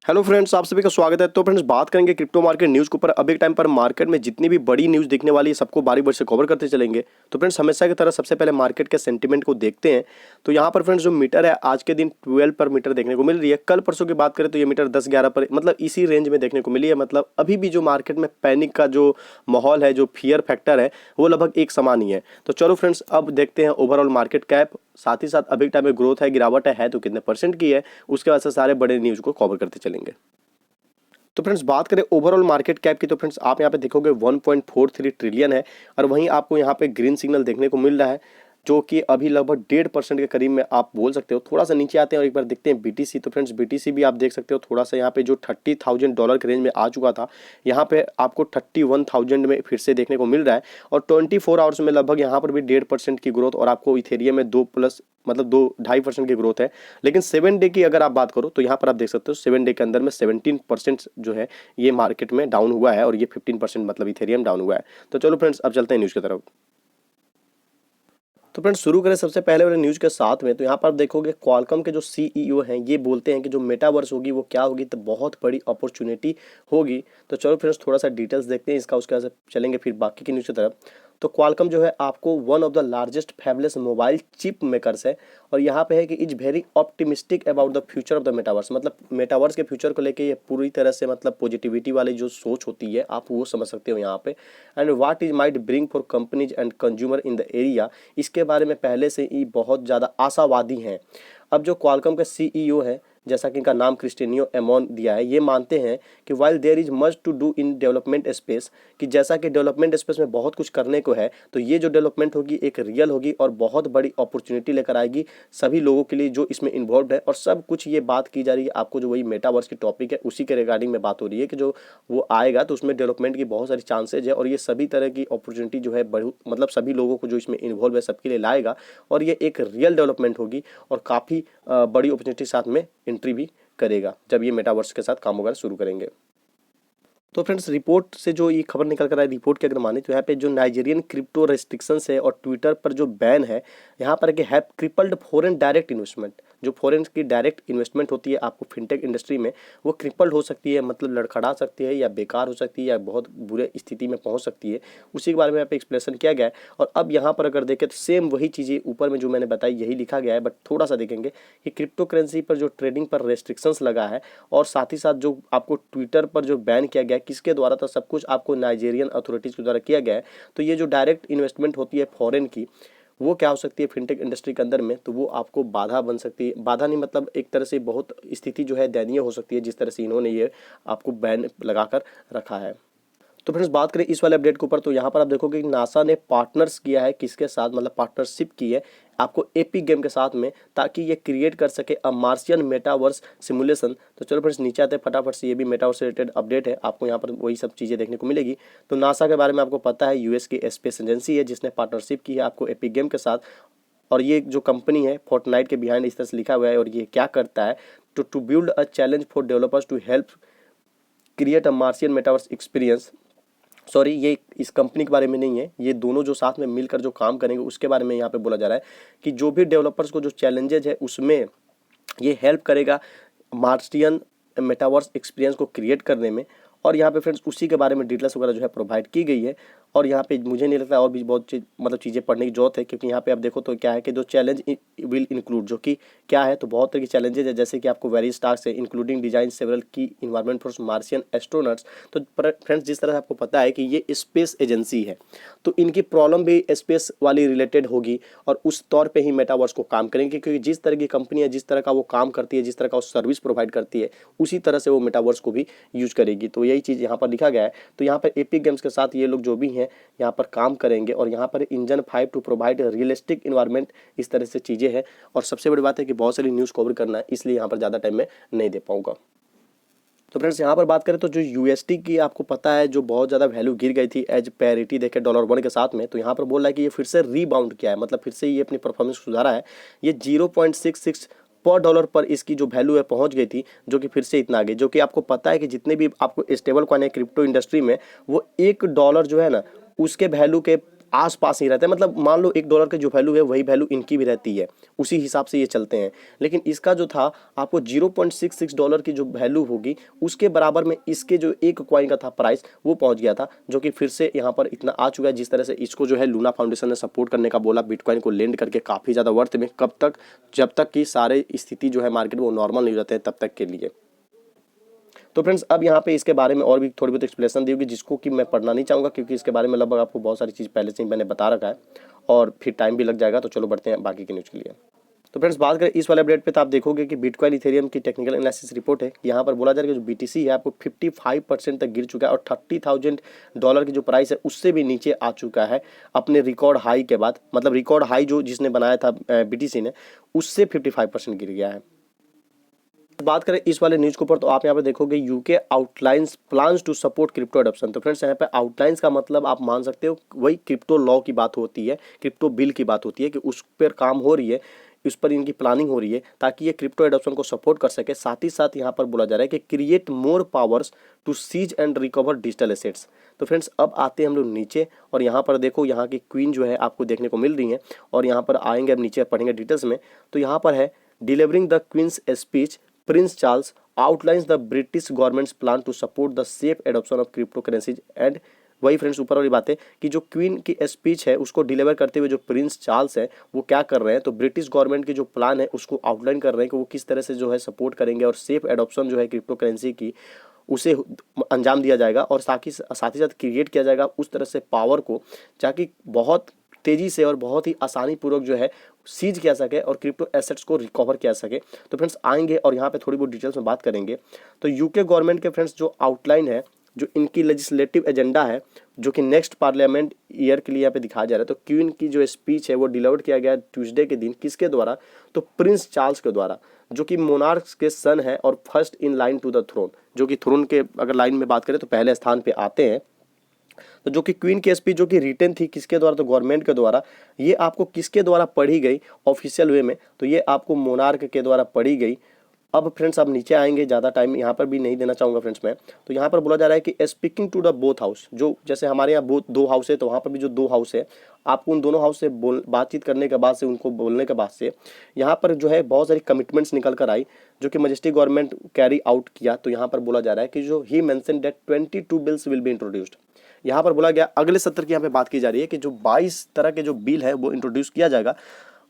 Hello friends, आप सभी का स्वागत है। तो फ्रेंड्स, बात करेंगे क्रिप्टो मार्केट न्यूज़ के ऊपर। अभी के टाइम पर मार्केट में जितनी भी बड़ी न्यूज़ दिखने वाली है सबको बारी बारी से कवर करते चलेंगे। तो फ्रेंड्स, हमेशा की तरह सबसे पहले मार्केट के सेंटीमेंट को देखते हैं। तो यहाँ पर फ्रेंड्स जो मीटर है आज के दिन 12 पर मीटर देखने को मिल रही है। कल परसों की बात करें तो ये मीटर 10-11 पर मतलब इसी रेंज में देखने को मिली है। मतलब अभी भी जो मार्केट में पैनिक का जो माहौल है, जो फियर फैक्टर है, वो लगभग एक समान ही है। तो चलो फ्रेंड्स, अब देखते हैं ओवरऑल मार्केट कैप, साथ ही साथ अभी के टाइम में ग्रोथ है, गिरावट है तो कितने परसेंट की है, उसके बाद से सारे बड़े न्यूज़ को कवर करते चलेंगे। तो फ्रेंड्स, बात करें ओवरऑल मार्केट कैप की तो फ्रेंड्स आप यहाँ पे देखोगे 1.43 ट्रिलियन है। और वहीं आपको यहाँ पे ग्रीन सिग्नल देखने को मिल रहा है, जो कि अभी लगभग 1.5% के करीब में आप बोल सकते हो। थोड़ा सा नीचे आते हैं और एक बार देखते हैं बीटीसी। तो फ्रेंड्स, बीटीसी भी आप देख सकते हो थोड़ा सा यहाँ पे जो $30,000 के रेंज में आ चुका था, यहाँ पे आपको 31,000 में फिर से देखने को मिल रहा है। और 24 आवर्स में लगभग यहाँ पर भी 1.5% की ग्रोथ, और आपको इथेरियम में 2+2.5% की ग्रोथ है। लेकिन 7 डे की अगर आप बात करो तो यहाँ पर आप देख सकते हो 7 डे के अंदर में 17% जो है ये मार्केट में डाउन हुआ है, और ये 15% मतलब इथेरियम डाउन हुआ है। तो चलो फ्रेंड्स, अब चलते हैं न्यूज़ की तरफ। तो फ्रेंड्स, शुरू करें सबसे पहले वाले न्यूज़ के साथ में। तो यहाँ पर आप देखोगे क्वालकॉम के जो सीईओ हैं ये बोलते हैं कि जो मेटावर्स होगी वो क्या होगी, तो बहुत बड़ी अपॉर्चुनिटी होगी। तो चलो फ्रेंड्स, थोड़ा सा डिटेल्स देखते हैं इसका, उसके बाद चलेंगे फिर बाकी की न्यूज़ की तरफ। तो क्वालकॉम जो है आपको one of the largest fabulous mobile chip makers है, और यहाँ पे है कि is very optimistic about the future of the metaverse. मतलब मेटावर्स के फ्यूचर को लेके ये पूरी तरह से मतलब पॉजिटिविटी वाली जो सोच होती है आप वो समझ सकते हो यहाँ पे। And what is might bring for companies and consumer in the area, इसके बारे में पहले से ही बहुत ज़्यादा आशावादी हैं। अब जो क्वालकॉम के सीईओ हैं, जैसा कि इनका नाम क्रिस्टेनियो एमोन दिया है, ये मानते हैं कि while there is much to do in development space, कि जैसा कि डेवलपमेंट स्पेस में बहुत कुछ करने को है, तो ये जो डेवलपमेंट होगी एक रियल होगी और बहुत बड़ी अपॉर्चुनिटी लेकर आएगी सभी लोगों के लिए जो इसमें इन्वॉल्व है। और सब कुछ ये बात की जा रही है, आपको जो वही मेटावर्स की टॉपिक है उसी के रिगार्डिंग में बात हो रही है कि जो वो आएगा तो उसमें डेवलपमेंट की बहुत सारी चांसेज है, और ये सभी तरह की अपॉर्चुनिटी जो है मतलब सभी लोगों को जो इसमें इन्वॉल्व है सबके लिए लाएगा, और ये एक रियल डेवलपमेंट होगी और काफ़ी बड़ी अपॉर्चुनिटी साथ में एंट्री भी करेगा जब ये मेटावर्स के साथ काम वगैरह शुरू करेंगे। तो फ्रेंड्स, रिपोर्ट से जो ये खबर निकल कर आई, रिपोर्ट के अगर माने तो यहाँ पे जो नाइजीरियन क्रिप्टो रेस्ट्रिक्शंस है और ट्विटर पर जो बैन है, यहाँ पर कि have crippled foreign direct investment. जो फॉरेन की डायरेक्ट इन्वेस्टमेंट होती है आपको फिनटेक इंडस्ट्री में, वो क्रिपल्ड हो सकती है, मतलब लड़खड़ा सकती है या बेकार हो सकती है या बहुत बुरे स्थिति में पहुँच सकती है। उसी के बारे में यहाँ पे एक्सप्लेनेशन किया गया है। और अब यहाँ पर अगर देखें तो सेम वही चीज़ें ऊपर में जो मैंने बताई यही लिखा गया है, बट थोड़ा सा देखेंगे कि क्रिप्टो करेंसी पर जो ट्रेडिंग पर रेस्ट्रिक्शंस लगा है, और साथ ही साथ जो आपको ट्विटर पर जो बैन किया गया है, किसके द्वारा, तो सब कुछ आपको नाइजीरियन अथॉरिटीज़ के द्वारा किया गया है। तो ये जो डायरेक्ट इन्वेस्टमेंट होती है फॉरेन की, वो क्या हो सकती है फिनटेक इंडस्ट्री के अंदर में, तो वो आपको बाधा बन सकती है। बाधा नहीं मतलब एक तरह से बहुत स्थिति जो है दयनीय हो सकती है, जिस तरह से इन्होंने ये आपको बैन लगाकर रखा है। तो फ्रेंड्स, बात करें इस वाले अपडेट के ऊपर, तो यहाँ पर आप देखोगे कि नासा ने पार्टनर्स किया है, किसके साथ, मतलब पार्टनरशिप की है आपको एपिक गेम के साथ में, ताकि ये क्रिएट कर सके अ मार्शियन मेटावर्स सिमुलेशन। तो चलो फ्रेंड्स, नीचे आते हैं फटाफट से, ये भी मेटावर्स से रिलेटेड अपडेट है, आपको यहाँ पर वही सब चीज़ें देखने को मिलेगी। तो नासा के बारे में आपको पता है, यूएस की स्पेस एजेंसी है जिसने पार्टनरशिप की है आपको एपिक गेम के साथ। और ये जो कंपनी है फोर्टनाइट के बिहाइंड इस तरह से लिखा हुआ है, और ये क्या करता है, to build a challenge for developers to help create a Martian metaverse experience. Sorry, ये इस कंपनी के बारे में नहीं है, ये दोनों जो साथ में मिलकर जो काम करेंगे उसके बारे में यहाँ पे बोला जा रहा है कि जो भी डेवलपर्स को जो चैलेंजेज है उसमें ये हेल्प करेगा मार्शियन मेटावर्स एक्सपीरियंस को क्रिएट करने में। और यहाँ पे फ्रेंड्स उसी के बारे में डिटेल्स वगैरह जो है प्रोवाइड की गई है। और यहाँ पे मुझे नहीं लगता और भी बहुत मतलब चीज़ें पढ़ने की जरूरत है, क्योंकि यहाँ पे आप देखो तो क्या है कि जो चैलेंज विल इंक्लूड, जो कि क्या है, तो बहुत तरह की चैलेंजेज है, जैसे कि आपको वेरी टास्क है इंक्लूडिंग डिजाइन सेवरल की इन्वायरमेंट फॉर मार्शियन एस्ट्रोनट्स। तो फ्रेंड्स, जिस तरह से आपको पता है कि ये स्पेस एजेंसी है, तो इनकी प्रॉब्लम भी स्पेस वाली रिलेटेड होगी, और उस तौर पे ही मेटावर्स को काम करेंगे, क्योंकि जिस तरह की कंपनी है, जिस तरह का वो काम करती है, जिस तरह का वो सर्विस प्रोवाइड करती है, उसी तरह से वो मेटावर्स को भी यूज करेगी। तो यही चीज़ यहाँ पर लिखा गया है। तो यहाँ पर एपिक गेम्स के साथ ये लोग जो भी हैं यहाँ पर काम करेंगे, और यहाँ पर engine 5 to provide realistic environment, इस तरह से चीज़ें हैं। और सबसे बड़ी बात है कि बहुत सारी न्यूज़ कवर करना है, इसलिए यहाँ पर ज़्यादा टाइम में नहीं दे पाऊंगा। तो फ्रेंड्स, यहाँ पर बात करें तो जो यूएसटी की आपको पता है जो बहुत ज़्यादा वैल्यू गिर गई थी एज पैरिटी देखे $1 के साथ में, तो यहाँ पर बोल रहा है कि ये फिर से रीबाउंड किया है, मतलब फिर से ये अपनी परफॉर्मेंस सुधारा है। ये 0.66 पर डॉलर पर इसकी जो वैल्यू है पहुंच गई थी, जो कि फिर से इतना आ गई। जो कि आपको पता है कि जितने भी आपको स्टेबल कॉइन है क्रिप्टो इंडस्ट्री में, वो $1 जो है ना उसके वैल्यू के आसपास ही रहता है, मतलब मान लो $1 की जो वैल्यू है वही वैल्यू इनकी भी रहती है, उसी हिसाब से ये चलते हैं। लेकिन इसका जो था आपको $0.66 की जो वैल्यू होगी उसके बराबर में इसके जो एक कॉइन का था प्राइस वो पहुंच गया था, जो कि फिर से यहाँ पर इतना आ चुका है। जिस तरह से इसको जो है लूना फाउंडेशन ने सपोर्ट करने का बोला बिटकॉइन को लेंड करके काफ़ी ज़्यादा वर्थ में, कब तक, जब तक कि सारे स्थिति जो है मार्केट में वो नॉर्मल नहीं हो जाते हैं तब तक के लिए। तो फ्रेंड्स अब यहाँ पे इसके बारे में और भी थोड़ी बहुत एक्सप्लेनेशन दी होगी जिसको कि मैं पढ़ना नहीं चाहूँगा, क्योंकि इसके बारे में लगभग आपको बहुत सारी चीज़ पहले से ही मैंने बता रखा है और फिर टाइम भी लग जाएगा। तो चलो बढ़ते हैं बाकी के न्यूज़ के लिए। तो फ्रेंड्स बात करें इस वाले अपडेट पे, तो आप देखोगे कि बिटकॉइन इथेरियम की टेक्निकल एनालिसिस रिपोर्ट है। यहाँ पर बोला जा रहा है कि जो BTC है आपको 55% तक गिर चुका है और $30,000 की जो प्राइस है उससे भी नीचे आ चुका है अपने रिकॉर्ड हाई के बाद। मतलब रिकॉर्ड हाई जो जिसने बनाया था BTC ने, उससे 55% गिर गया है। बात करें इस वाले न्यूज़ के ऊपर, तो आप यहाँ पे देखोगे UK outlines plans to support crypto adoption. तो फ्रेंड्स यहाँ पे आउटलाइंस का मतलब आप मान सकते हो वही क्रिप्टो लॉ की बात होती है, क्रिप्टो बिल की बात होती है कि उस पर काम हो रही है, उस पर इनकी प्लानिंग हो रही है ताकि ये क्रिप्टो एडॉप्शन को सपोर्ट कर सके। साथ ही साथ यहाँ पर बोला जा रहा है कि create more powers to seize and recover digital assets. तो फ्रेंड्स अब आते हैं हम लोग नीचे और यहाँ पर देखो यहाँ की क्वीन जो है आपको देखने को मिल रही है और यहाँ पर आएंगे अब नीचे पढ़ेंगे डिटेल्स में। तो यहाँ पर है delivering the Queen's speech, Prince Charles outlines the British government's plan to support the safe adoption of crypto currencies and. वही फ्रेंड्स ऊपर वाली बात है कि जो क्वीन की स्पीच है उसको डिलीवर करते हुए जो प्रिंस चार्ल्स है वो क्या कर रहे हैं, तो ब्रिटिश गवर्नमेंट की जो प्लान है उसको आउटलाइन कर रहे हैं कि वो किस तरह से जो है सपोर्ट करेंगे और सेफ एडॉप्शन जो है क्रिप्टो करेंसी की उसे अंजाम दिया जाएगा और साथ ही साथ क्रिएट किया जाएगा उस तरह से पावर को, ताकि बहुत तेजी से और बहुत ही आसानी पूर्वक जो है सीज किया सके और क्रिप्टो एसेट्स को रिकवर किया सके। तो फ्रेंड्स आएंगे और यहाँ पे थोड़ी बहुत डिटेल्स में बात करेंगे। तो यूके गवर्नमेंट के फ्रेंड्स जो आउटलाइन है, जो इनकी लेजिस्लेटिव एजेंडा है, जो कि नेक्स्ट पार्लियामेंट ईयर के लिए यहाँ पे दिखाया जा रहा है। तो क्वीन की जो स्पीच है वो डिलीवर किया गया ट्यूसडे के दिन, किसके द्वारा, तो प्रिंस चार्ल्स के द्वारा, जो कि मोनार्क्स के सन है और first in line to the throne, जो कि थ्रोन के अगर लाइन में बात करें तो पहले स्थान पे आते हैं। तो जो कि क्वीन की स्पीच जो कि रिटन थी किसके द्वारा, तो गवर्नमेंट के द्वारा। ये आपको किसके द्वारा पढ़ी गई ऑफिशियल वे में, तो ये आपको मोनार्क के द्वारा पढ़ी गई। अब फ्रेंड्स आप नीचे आएंगे, ज़्यादा टाइम यहाँ पर भी नहीं देना चाहूँगा फ्रेंड्स मैं। तो यहाँ पर बोला जा रहा है कि speaking to the both house, जो जैसे हमारे यहाँ दो हाउस है तो वहाँ पर भी जो 2 हाउस है, आपको उन दोनों हाउस से बातचीत करने के बाद से, उनको बोलने के बाद से यहाँ पर जो है बहुत सारी कमिटमेंट्स निकल कर आई जो कि मजेस्टिक गवर्नमेंट कैरी आउट किया। तो यहाँ पर बोला जा रहा है कि जो ही mention that 22 bills will be introduced. यहाँ पर बोला गया अगले सत्र की यहाँ पे बात की जा रही है कि जो 22 तरह के जो बिल है वो इंट्रोड्यूस किया जाएगा,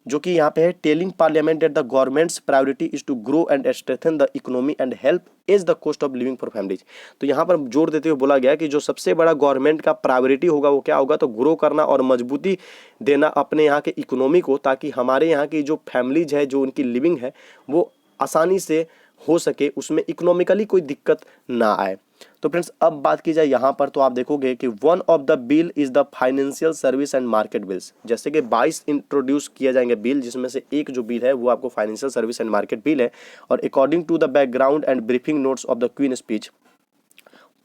जो कि यहाँ पे है telling parliament that the government's priority is to grow and strengthen the economy and help ease the cost of living for families. तो यहाँ पर जोर देते हुए बोला गया कि जो सबसे बड़ा गवर्नमेंट का प्रायोरिटी होगा वो क्या होगा, तो ग्रो करना और मजबूती देना अपने यहाँ के इकोनॉमी को, ताकि हमारे यहाँ की जो फैमिलीज है, जो उनकी लिविंग है वो आसानी से हो सके, उसमें इकोनॉमिकली कोई दिक्कत ना आए। तो फ्रेंड्स अब बात की जाए यहाँ पर, तो आप देखोगे कि one of the bill is the financial service and market bills. जैसे कि 22 इंट्रोड्यूस किया जाएंगे बिल, जिसमें से एक जो बिल है वो आपको financial service and market bill है। और according to the background and briefing notes of the Queen speech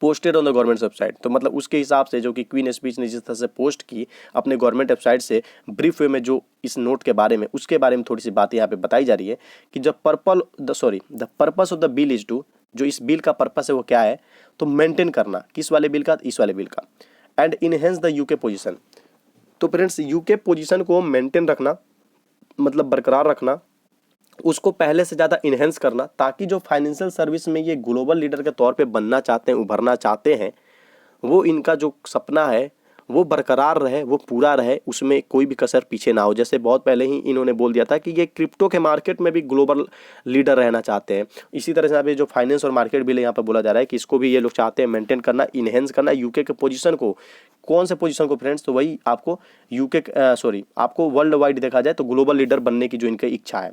posted on the government website. तो मतलब उसके हिसाब से जो कि क्वीन स्पीच ने जिस तरह से पोस्ट की अपने गवर्नमेंट वेबसाइट से ब्रीफ वे में, जो इस नोट के बारे में, उसके बारे में थोड़ी सी बातें यहाँ पे बताई जा रही है कि the purpose of the bill is to, जो इस बिल का पर्पस है वो क्या है, तो मेंटेन करना, किस वाले बिल का, इस वाले बिल का, and enhance the UK position. तो फ्रेंड्स यूके पोजीशन को मेंटेन रखना मतलब बरकरार रखना, उसको पहले से ज़्यादा इन्हेंस करना, ताकि जो फाइनेंशियल सर्विस में ये ग्लोबल लीडर के तौर पे बनना चाहते हैं, उभरना चाहते हैं, वो इनका जो सपना है वो बरकरार रहे, वो पूरा रहे, उसमें कोई भी कसर पीछे ना हो। जैसे बहुत पहले ही इन्होंने बोल दिया था कि ये क्रिप्टो के मार्केट में भी ग्लोबल लीडर रहना चाहते हैं। इसी तरह से यहाँ पे जो फाइनेंस और मार्केट बिल है यहाँ पे बोला जा रहा है कि इसको भी ये लोग चाहते हैं मेंटेन करना, इनहेंस करना यूके के पोजीशन को। कौन से पोजीशन को फ्रेंड्स, तो वही आपको आपको वर्ल्ड वाइड देखा जाए तो ग्लोबल लीडर बनने की जो इनकी इच्छा है।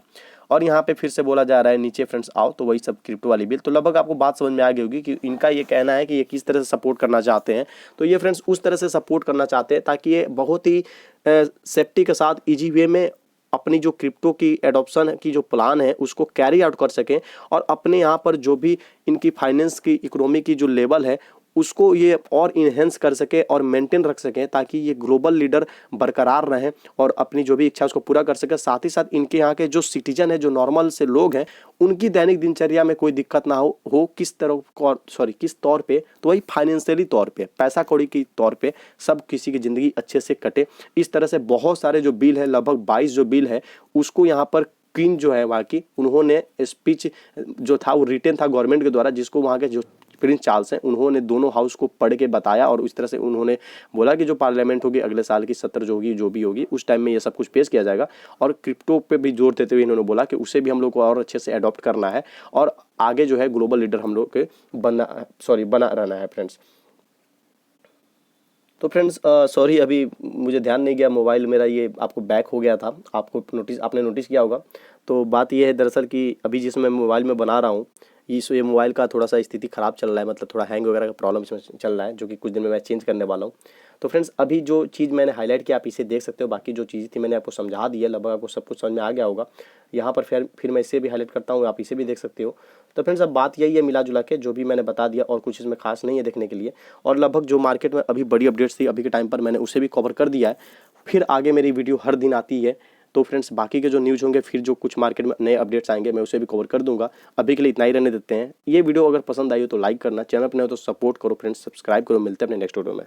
और यहाँ पे फिर से बोला जा रहा है नीचे फ्रेंड्स आओ, तो वही सब क्रिप्टो वाली बिल। तो लगभग आपको बात समझ में आ गई होगी कि इनका ये कहना है कि ये किस तरह से सपोर्ट करना चाहते हैं। तो ये फ्रेंड्स उस तरह से सपोर्ट करना चाहते हैं ताकि ये बहुत ही सेफ्टी के साथ ईजी वे में अपनी जो क्रिप्टो की एडॉप्शन की जो प्लान है उसको कैरी आउट कर सकें और अपने यहाँ पर जो भी इनकी फाइनेंस की इकोनॉमी की जो लेवल है उसको ये और इन्हेंस कर सके और मेंटेन रख सके, ताकि ये ग्लोबल लीडर बरकरार रहे और अपनी जो भी इच्छा उसको पूरा कर सके। साथ ही साथ इनके यहाँ के जो सिटीजन है, जो नॉर्मल से लोग हैं, उनकी दैनिक दिनचर्या में कोई दिक्कत ना हो किस तरह किस तौर पे, तो वही फाइनेंशियली तौर पे, पैसा कौड़ी के तौर पे सब किसी की ज़िंदगी अच्छे से कटे। इस तरह से बहुत सारे जो बिल है, लगभग 22 जो बिल है, उसको यहाँ पर क्वीन जो है वहाँ की, उन्होंने स्पीच जो था वो रिटेन था गवर्नमेंट के द्वारा, जिसको वहाँ के जो प्रिंस चार्ल्स हैं उन्होंने दोनों हाउस को पढ़ के बताया और इस तरह से उन्होंने बोला कि जो पार्लियामेंट होगी अगले साल की सत्र जो होगी, जो भी होगी, उस टाइम में ये सब कुछ पेश किया जाएगा। और क्रिप्टो पे भी जोर देते हुए इन्होंने बोला कि उसे भी हम लोग को और अच्छे से अडॉप्ट करना है और आगे जो है ग्लोबल लीडर हम लोग के बना रहना है फ्रेंड्स। तो फ्रेंड्स सॉरी, अभी मुझे ध्यान नहीं गया, मोबाइल मेरा ये आपको बैक हो गया था, आपने नोटिस किया होगा। तो बात ये है दरअसल कि अभी जिस मैं मोबाइल में बना रहा हूँ, ये मोबाइल का थोड़ा सा स्थिति ख़राब चल रहा है, मतलब थोड़ा हैंग वगैरह का प्रॉब्लम इसमें चल रहा है, जो कि कुछ दिन में मैं चेंज करने वाला हूँ। तो फ्रेंड्स अभी जो चीज़ मैंने हाईलाइट किया आप इसे देख सकते हो, बाकी जो चीज़ थी मैंने आपको समझा दी है, लगभग आपको सब कुछ समझ में आ गया होगा। यहाँ पर फिर मैं इसे भी हाईलाइट करता हूँ, आप इसे भी देख सकते हो। तो फ्रेंड्स अब बात यही है मिला जुला के, जो भी मैंने बता दिया और कुछ इसमें खास नहीं है देखने के लिए। और लगभग जो मार्केट में अभी बड़ी अपडेट्स थी अभी के टाइम पर मैंने उसे भी कवर कर दिया है। फिर आगे मेरी वीडियो हर दिन आती है, तो फ्रेंड्स बाकी के जो न्यूज़ होंगे, फिर जो कुछ मार्केट में नए अपडेट्स आएंगे मैं उसे भी कवर कर दूंगा। अभी के लिए इतना ही रहने देते हैं। ये वीडियो अगर पसंद आई हो तो लाइक करना, चैनल पर नए हो तो सपोर्ट करो फ्रेंड्स, सब्सक्राइब करो। मिलते हैं अपने नेक्स्ट वीडियो में।